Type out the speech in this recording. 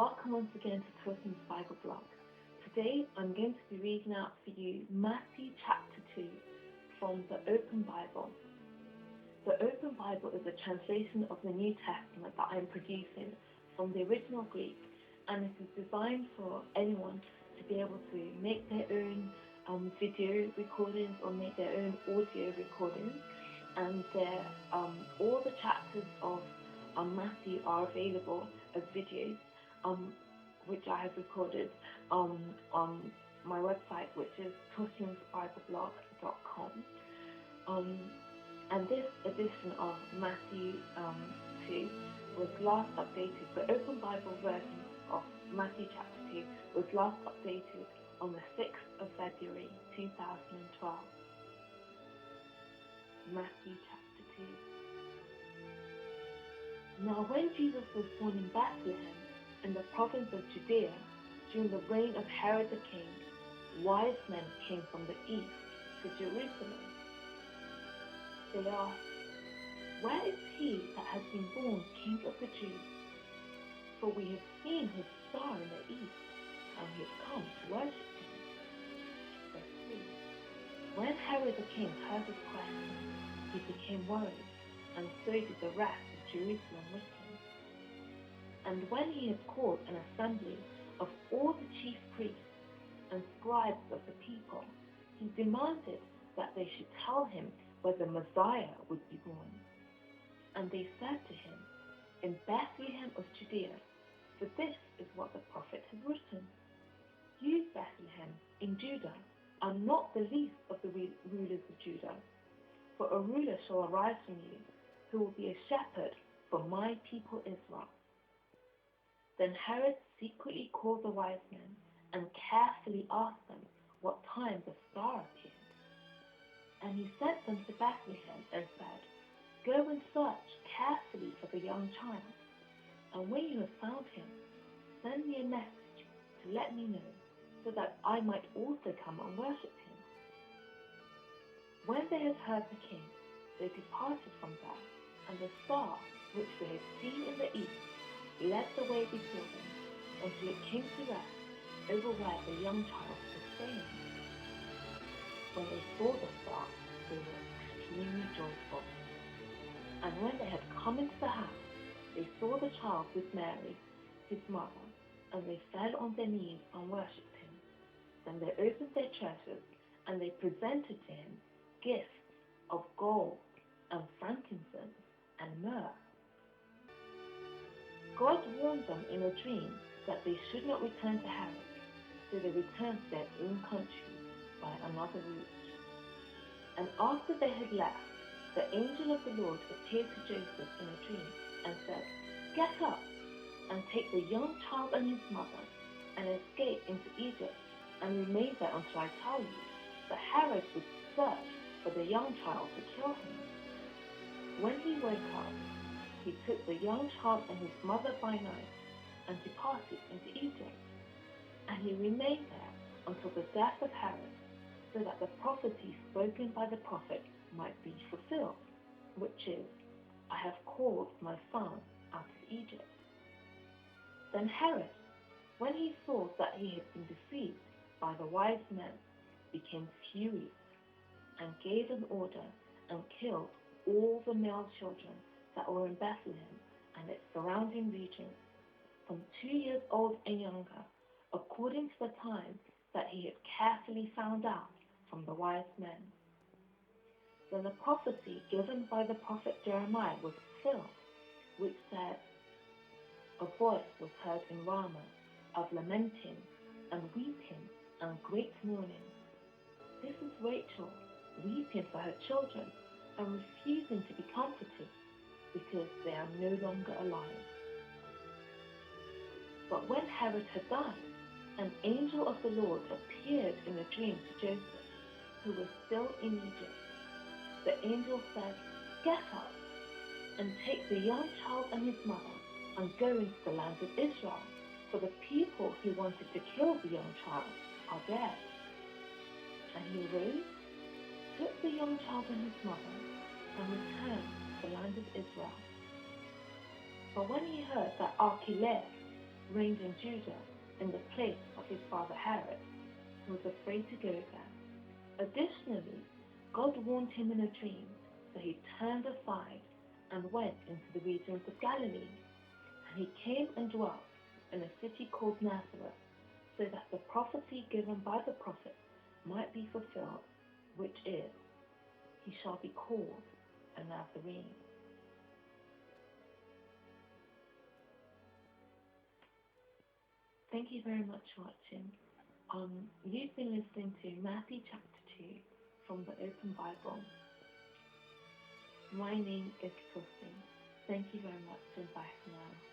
Welcome once again to Twisting's Bible blog. Today I'm going to be reading out for you Matthew chapter 2 from the Open Bible. The Open Bible is a translation of the New Testament that I'm producing from the original Greek, and it is designed for anyone to be able to make their own video recordings or make their own audio recordings. And all the chapters of Matthew are available as videos, which I have recorded on my website, which is twistingsbibleblog.com. And this edition of Matthew 2 was last updated. The Open Bible version of Matthew chapter 2 was last updated on the 6th of February 2012. Matthew chapter 2. Now when Jesus was born in Bethlehem, in the province of Judea, during the reign of Herod the king, wise men came from the east to Jerusalem. They asked, "Where is he that has been born King of the Jews? For we have seen his star in the east, and we have come to worship him." Verse 3. When Herod the king heard this question, he became worried, and so did the rest of Jerusalem with him. And when he had called an assembly of all the chief priests and scribes of the people, he demanded that they should tell him where the Messiah would be born. And they said to him, "In Bethlehem of Judea, for this is what the prophet has written. You, Bethlehem, in Judah, are not the least of the rulers of Judah, for a ruler shall arise from you, who will be a shepherd for my people Israel." Then Herod secretly called the wise men and carefully asked them what time the star appeared. And he sent them to Bethlehem and said, "Go and search carefully for the young child, and when you have found him, send me a message to let me know, so that I might also come and worship him." When they had heard the king, they departed from there, and the star which they had seen in the east led the way before them until it came to rest over where the young child was staying. When they saw the star, they were extremely joyful. And when they had come into the house, they saw the child with Mary, his mother, and they fell on their knees and worshipped him. Then they opened their treasures, and they presented to him gifts of gold and frankincense and myrrh. God warned them in a dream that they should not return to Herod, so they returned to their own country by another route. And after they had left, the angel of the Lord appeared to Joseph in a dream and said, "Get up and take the young child and his mother and escape into Egypt and remain there until I tell you, that Herod would search for the young child to kill him." When he woke up, he took the young child and his mother by night and departed into Egypt. And he remained there until the death of Herod, so that the prophecy spoken by the prophet might be fulfilled, which is, "I have called my son out of Egypt." Then Herod, when he saw that he had been deceived by the wise men, became furious and gave an order and killed all the male children that were in Bethlehem and its surrounding region, from 2 years old and younger, according to the time that he had carefully found out from the wise men. Then the prophecy given by the prophet Jeremiah was fulfilled, which said, "A voice was heard in Ramah of lamenting and weeping and great mourning. This is Rachel weeping for her children and refusing to be comforted, because they are no longer alive." But when Herod had died, an angel of the Lord appeared in a dream to Joseph, who was still in Egypt. The angel said, "Get up and take the young child and his mother and go into the land of Israel, for the people who wanted to kill the young child are dead." And he rose, took the young child and his mother, and returned to the land of Israel. But when he heard that Archelaus, reigned in Judah in the place of his father Herod, who was afraid to go there. Additionally, God warned him in a dream, so he turned aside and went into the regions of Galilee. And he came and dwelt in a city called Nazareth, so that the prophecy given by the prophet might be fulfilled, which is, he shall be called a Nazarene. Thank you very much for watching. You've been listening to Matthew chapter 2 from the Open Bible. My name is Tulsi. Thank you very much and bye for now.